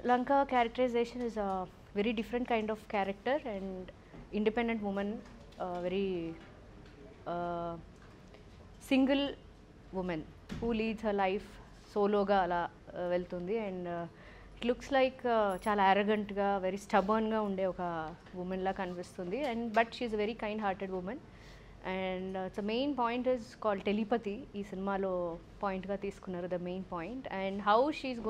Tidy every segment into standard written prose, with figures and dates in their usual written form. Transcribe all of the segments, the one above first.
Lanka characterization is a very different kind of character and independent woman, very uh, single woman who leads her life సోలోగా అలా వెళ్తుంది and it looks like చాలా అరగెంట్గా very స్టబర్న్గా ఉండే ఒక ఉమెన్లా కనిపిస్తుంది and but she very kind hearted woman and the main point is called telepathy ఈ సినిమాలో పాయింట్గా తీసుకున్నారు the main point and how she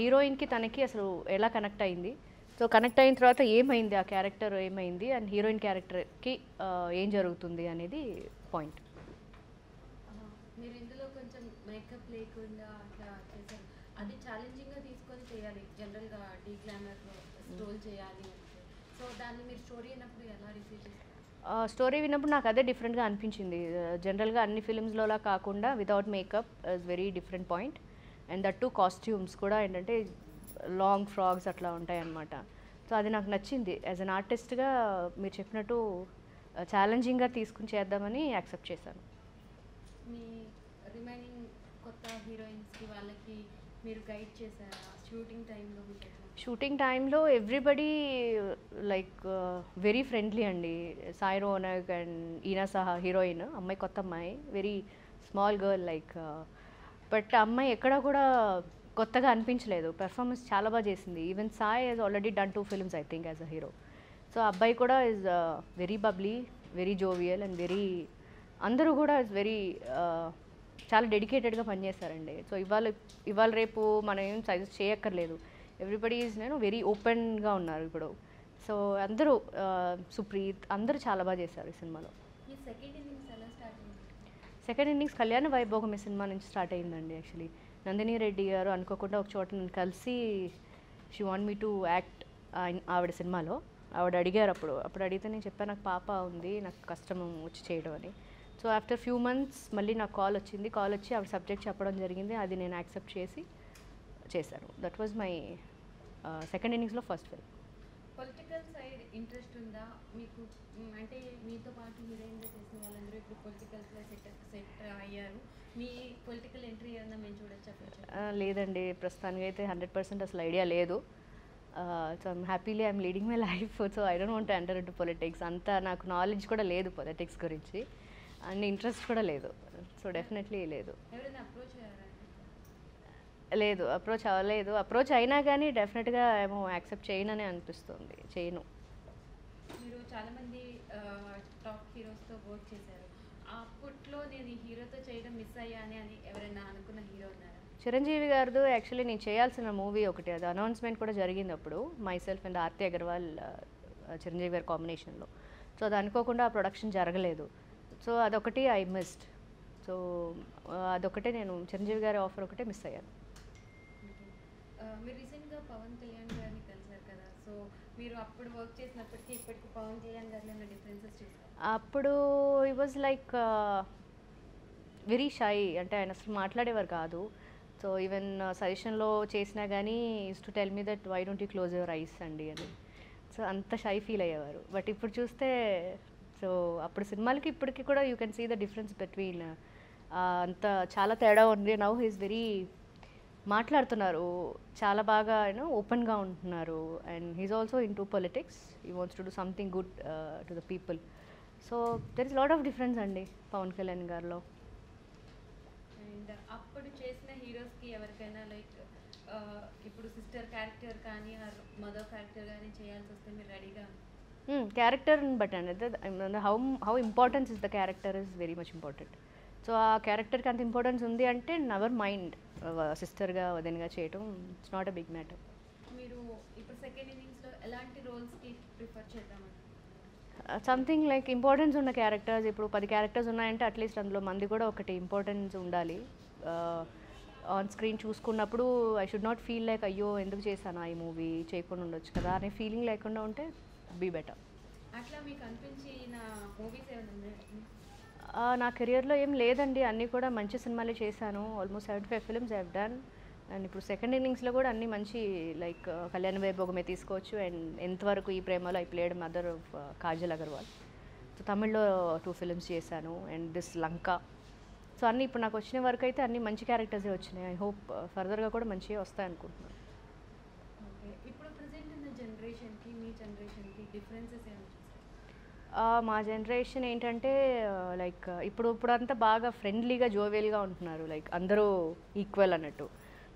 హీరోయిన్కి తనకి అసలు ఎలా కనెక్ట్ అయింది సో కనెక్ట్ అయిన తర్వాత ఏమైంది ఆ క్యారెక్టర్ ఏమైంది అండ్ హీరోయిన్ క్యారెక్టర్కి ఏం జరుగుతుంది అనేది పాయింట్. మీరు ఇందులో కొంచెం మేకప్ లేకుండా అట్లా చేశారు, అది ఛాలెంజింగ్గా తీసుకొని చేయాలి, జనరల్గా డీ గ్లామర్ స్టోల్ చేయాలి. సో దాన్ని మీరు స్టోరీ అయినప్పుడు ఎలా రిసీవ్ చేస్తారు? స్టోరీ విన్నప్పుడు నాకు అదే డిఫరెంట్గా అనిపించింది. జనరల్గా అన్ని ఫిల్మ్స్లోలా కాకుండా without makeup is very different point and that to costumes కూడా ఏంటంటే లాంగ్ ఫ్రాక్స్ అట్లా ఉంటాయి అన్నమాట. సో అది నాకు నచ్చింది. యాజ్ అన్ ఆర్టిస్ట్గా మీరు చెప్పినట్టు ఛాలెంజింగ్గా తీసుకుని చేద్దామని యాక్సెప్ట్ చేశాను. మీ రిమైనింగ్ కొత్త హీరోయిన్స్కి వాళ్ళకి మీరు గైడ్ చేశారా షూటింగ్ టైంలో? షూటింగ్ టైంలో ఎవ్రీబడి లైక్ వెరీ ఫ్రెండ్లీ అండి. సాయి రోనక్ అండ్ ఈనా సహా హీరోయిన్ అమ్మాయి, కొత్త అమ్మాయి, very small girl like, but అమ్మాయి ఎక్కడా కూడా కొత్తగా అనిపించలేదు. పెర్ఫార్మెన్స్ చాలా బాగా చేసింది. Even Sai he's already done 2 films I think as a hero. So అబ్బాయి కూడా is very bubbly, very jovial and very, అందరూ కూడా ఇస్ వెరీ చాలా డెడికేటెడ్గా పనిచేస్తారండి. సో ఇవాళ రేపు మనం ఏం సజెస్ట్ చేయక్కర్లేదు. ఎవ్రీబడి ఈజ్ వెరీ ఓపెన్గా ఉన్నారు ఇప్పుడు. సో అందరూ సుప్రీత్ అందరూ చాలా బాగా చేశారు ఈ సినిమాలో. సెకండ్ ఇన్నింగ్స్ కళ్యాణ వైభోగం ఈ సినిమా నుంచి స్టార్ట్ అయిందండి. యాక్చువల్లీ నందిని రెడ్డి గారు అనుకోకుండా ఒక చోట నన్ను కలిసి she want me to act ఆవిడ సినిమాలో. ఆవిడ అడిగారు, అప్పుడు అడిగితే నేను చెప్పాను నాకు పాప ఉంది, నాకు కష్టం వచ్చి చేయడం అని. సో ఆఫ్టర్ ఫ్యూ మంత్స్ మళ్ళీ నాకు కాల్ వచ్చి ఆవిడ సబ్జెక్ట్ చెప్పడం జరిగింది. అది నేను యాక్సెప్ట్ చేసి చేశాను. దట్ వాజ్ మై సెకండ్ ఇన్నింగ్స్లో first film. Political side interest ఉందా మీకు? అంటే మీతో పాటు హీరోయిన్గా చేసిన వాళ్ళందరూ ఇప్పుడు పొలిటికల్స్లో సెట్ అయ్యారు. మీ పొలిటికల్ ఎంట్రీ ఏమన్నా మేము చూడొచ్చా? లేదండి, ప్రస్తుతానికి అయితే 100% అసలు ఐడియా లేదు. So I'm happily I'm leading my life. So I don't want to enter into politics. అంత నాకు నాలెడ్జ్ కూడా లేదు పొలిటిక్స్ గురించి అండ్ ఇంట్రెస్ట్ కూడా లేదు. సో డెఫినెట్లీ లేదు. లేదు, అప్రోచ్ అవ్వలేదు. అప్రోచ్ అయినా కానీ డెఫినెట్గా ఏమో యాక్సెప్ట్ చేయనని అనిపిస్తుంది, చేయను. మీరు చాలామంది టాప్ హీరోస్తో వర్క్ చేశారు. అప్పట్లో నేను ఈ హీరోతో చేయడం మిస్ అయ్యాను అని ఎవరైనా అనుకున్న హీరో ఉన్నారా? చిరంజీవి గారితో యాక్చువల్లీ నేను చేయాల్సిన మూవీ ఒకటి, అది అనౌన్స్మెంట్ కూడా జరిగింది అప్పుడు, my self and Aarti Agarwal Chiranjeevi గారి కాంబినేషన్లో. సో అది అనుకోకుండా ఆ ప్రొడక్షన్ జరగలేదు. సో అదొకటి ఐ మిస్డ్. సో అదొకటే, నేను చిరంజీవి గారి ఆఫర్ ఒకటే మిస్ అయ్యాను. మీరు రీసెంట్గా పవన్ కళ్యాణ్ గారిని కలిసారు కదా, సో మీరు అప్పుడు వర్క్ చేసినప్పటికీ ఇప్పటికి పవన్ కళ్యాణ్ గారిలో ఉన్న డిఫరెన్సెస్ చూసారు? అప్పుడు ఈ వాజ్ లైక్ వెరీ షై, అంటే ఆయన అసలు మాట్లాడేవారు కాదు. సో ఈవెన్ సజెషన్లో చేసినా కానీ use to tell me that why don't you close your eyes అండి అని. సో అంత షై ఫీల్ అయ్యేవారు. బట్ ఇప్పుడు చూస్తే, సో అప్పుడు సినిమాలకి ఇప్పటికి కూడా you can see the difference between, అంత చాలా తేడా ఉంది. నౌ హీస్ వెరీ మాట్లాడుతున్నారు, చాలా బాగా ఓపెన్గా ఉంటున్నారు and he's also in to politics. He wants to do something good to the people. So there is lot of difference అండి పవన్ కళ్యాణ్ గారిలో. అండ్ అప్పుడు చేసిన హీరోస్కి ఎవరికైనా లైక్ ఇప్పుడు సిస్టర్ క్యారెక్టర్ కానీ మదర్ క్యారెక్టర్ కానీ చేయాల్సి వస్తే మీరు రెడీగా? క్యారెక్టర్ని బట్టి అండి, how importance is the character is very much important. So ఆ క్యారెక్టర్కి అంత ఇంపార్టెన్స్ ఉంది అంటే నెవర్ మైండ్ సిస్టర్గా వదినగా చేయటం, it's not a big matter. మీరు ఇప్పుడు సెకండ్ ఇన్నింగ్స్లో ఎలాంటి రోల్స్కి ప్రిఫర్ చేద్దామని? సంథింగ్ లైక్ ఇంపార్టెన్స్ ఉన్న క్యారెక్టర్స్. ఇప్పుడు 10 క్యారెక్టర్స్ ఉన్నాయంటే అట్లీస్ట్ అందులో మంది కూడా ఒకటి ఇంపార్టెన్స్ ఉండాలి. ఆన్ స్క్రీన్ చూసుకున్నప్పుడు I should not feel like అయ్యో ఎందుకు చేశాను ఈ మూవీ, చేయకుండా ఉండొచ్చు కదా అనే ఫీలింగ్ లేకుండా ఉంటే బీ బెటర్. అట్లా మీకు అనిపించిన మూవీస్ ఏమైనా ఉన్నాయి? నా కెరియర్లో ఏం లేదండి, అన్నీ కూడా మంచి సినిమాలే చేశాను. Almost 75 films I have done. And ఇప్పుడు సెకండ్ ఇన్నింగ్స్లో కూడా అన్నీ మంచి, లైక్ కళ్యాణ వైభోగమే తీసుకోవచ్చు అండ్ ఎంతవరకు ఈ ప్రేమలో I played mother of Kajal Agarwal. So తమిళ్లో 2 films చేశాను అండ్ దిస్ లంకా. సో అన్నీ ఇప్పుడు నాకు వచ్చిన వరకు అయితే అన్నీ మంచి క్యారెక్టర్సే వచ్చినాయి. ఐ హోప్ ఫర్దర్గా కూడా మంచిగా వస్తాయి అనుకుంటున్నాను. ఓకే. ఇప్పుడు ప్రెజెంట్ ఉన్న జనరేషన్‌కి, మీ జనరేషన్‌కి డిఫరెన్సెస్ ఏమైనా చూసారా? మా జనరేషన్ ఏంటంటే ఇప్పుడంతా బాగా ఫ్రెండ్లీగా జోవియల్గా ఉంటున్నారు, లైక్ అందరూ ఈక్వల్ అన్నట్టు.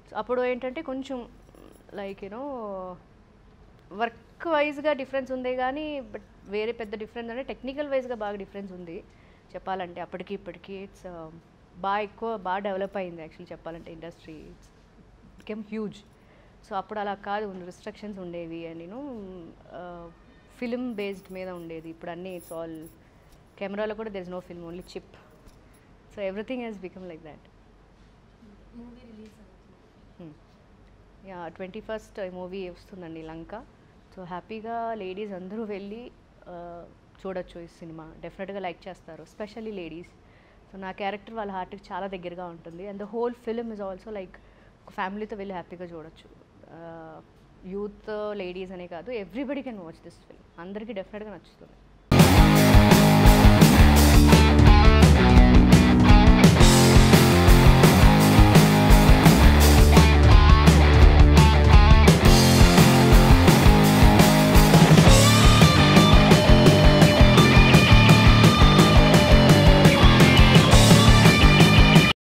సో అప్పుడు ఏంటంటే కొంచెం లైక్ యూనో వర్క్ వైజ్గా డిఫరెన్స్ ఉంది కానీ బట్ వేరే పెద్ద డిఫరెన్స్ అంటే టెక్నికల్ వైజ్గా బాగా డిఫరెన్స్ ఉంది చెప్పాలంటే. అప్పటికి ఇప్పటికి ఇట్స్ బాగా డెవలప్ అయింది యాక్చువల్లీ చెప్పాలంటే. Industry it's become huge. So అప్పుడు అలా కాదు, రిస్ట్రిక్షన్స్ ఉండేవి అండ్ నేను ఫిల్మ్ బేస్డ్ మీద ఉండేది. ఇప్పుడు అన్నీ ఇట్స్ ఆల్ కెమెరాలో కూడా there is no film, only chip. So everything has become like that. Movie release అవుతుంది. యా 21st మూవీ వస్తుందండి లంక. సో హ్యాపీగా లేడీస్ అందరూ వెళ్ళి చూడొచ్చు ఈ సినిమా. డెఫినెట్గా లైక్ చేస్తారు, స్పెషల్లీ లేడీస్. సో నా క్యారెక్టర్ వాళ్ళ హార్ట్కి చాలా దగ్గరగా ఉంటుంది and the whole film is also like ఒక ఫ్యామిలీతో వెళ్ళి హ్యాపీగా చూడొచ్చు. యూత్ లేడీస్ అనే కాదు, everybody can watch this film. అందరికీ డెఫినెట్గా నచ్చుతుంది.